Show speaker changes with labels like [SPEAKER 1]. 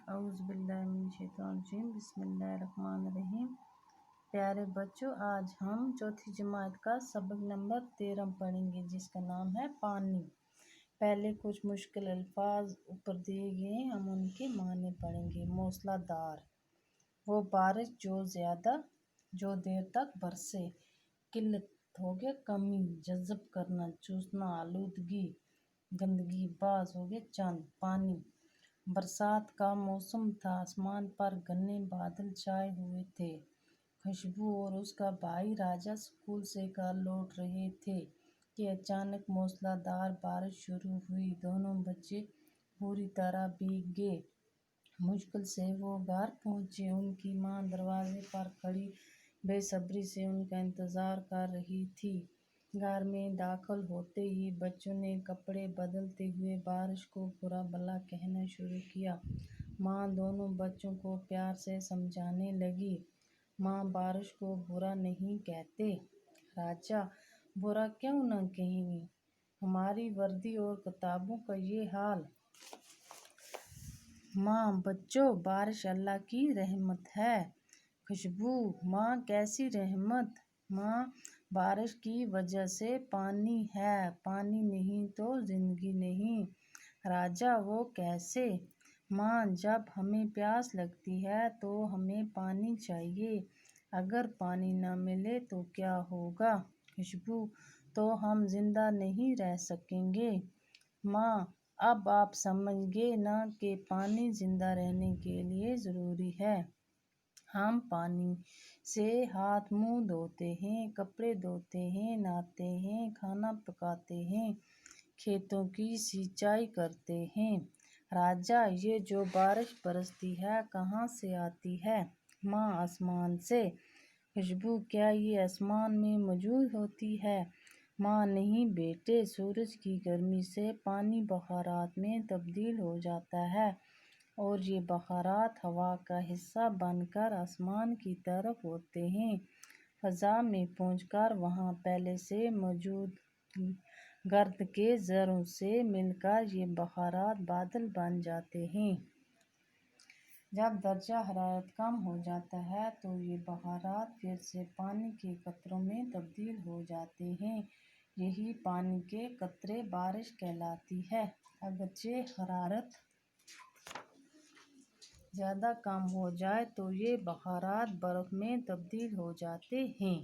[SPEAKER 1] اعوذ باللہ من الشیطان الرجیم، بسم اللہ الرحمن الرحیم۔ پیارے بچوں، آج ہم چوتھی جماعت کا سبق نمبر 13 پڑھیں گے، جس کا نام ہے پانی۔ پہلے کچھ مشکل الفاظ اوپر دیے گئے ہیں، ہم ان کے معنی پڑھیں گے۔ موسلا دھار، وہ بارش جو دیر تک برسے۔ قلت ہو گیا کمی، جذب کرنا، چوسنا، آلودگی، گندگی۔ باز ہو گیا چاند، پانی۔ برسات کا موسم تھا، آسمان پر گھنے بادل چھائے ہوئے تھے۔ خوشبو اور اس کا بھائی راجا اسکول سے گھر لوٹ رہے تھے کہ اچانک موسلا دھار بارش شروع ہوئی۔ دونوں بچے بری طرح بھیگ گئے۔ مشکل سے وہ گھر پہنچے۔ ان کی ماں دروازے پر کھڑی بے صبری سے ان کا انتظار کر رہی تھی۔ گھر میں داخل ہوتے ہی بچوں نے کپڑے بدلتے ہوئے بارش کو برا بھلا کہنا شروع کیا۔ ماں دونوں بچوں کو پیار سے سمجھانے لگی، ماں بارش کو برا نہیں کہتے۔ راجا، برا کیوں نہ کہیں گے، ہماری وردی اور کتابوں کا یہ حال۔ ماں، بچوں، بارش اللہ کی رحمت ہے۔ خوشبو، ماں کیسی رحمت؟ ماں، بارش کی وجہ سے پانی ہے، پانی نہیں تو زندگی نہیں۔ راجا، وہ کیسے؟ ماں، جب ہمیں پیاس لگتی ہے تو ہمیں پانی چاہیے، اگر پانی نہ ملے تو کیا ہوگا؟ خوشبو، تو ہم زندہ نہیں رہ سکیں گے۔ ماں، اب آپ سمجھ گئے نا کہ پانی زندہ رہنے کے لیے ضروری ہے۔ ہم پانی سے ہاتھ منہ دھوتے ہیں، کپڑے دھوتے ہیں، نہاتے ہیں، کھانا پکاتے ہیں، کھیتوں کی سینچائی کرتے ہیں۔ راجا، یہ جو بارش برستی ہے کہاں سے آتی ہے؟ ماں، آسمان سے۔ خوشبو، کیا یہ آسمان میں موجود ہوتی ہے؟ ماں، نہیں بیٹے، سورج کی گرمی سے پانی بخارات میں تبدیل ہو جاتا ہے اور یہ بخارات ہوا کا حصہ بن کر آسمان کی طرف اڑتے ہیں۔ فضا میں پہنچ کر وہاں پہلے سے موجود گرد کے ذروں سے مل کر یہ بخارات بادل بن جاتے ہیں۔ جب درجہ حرارت کم ہو جاتا ہے تو یہ بخارات پھر سے پانی کے قطروں میں تبدیل ہو جاتے ہیں۔ یہی پانی کے قطرے بارش کہلاتی ہے۔ اگرچہ حرارت زیادہ کم ہو جائے تو یہ بخارات برف میں تبدیل ہو جاتے ہیں۔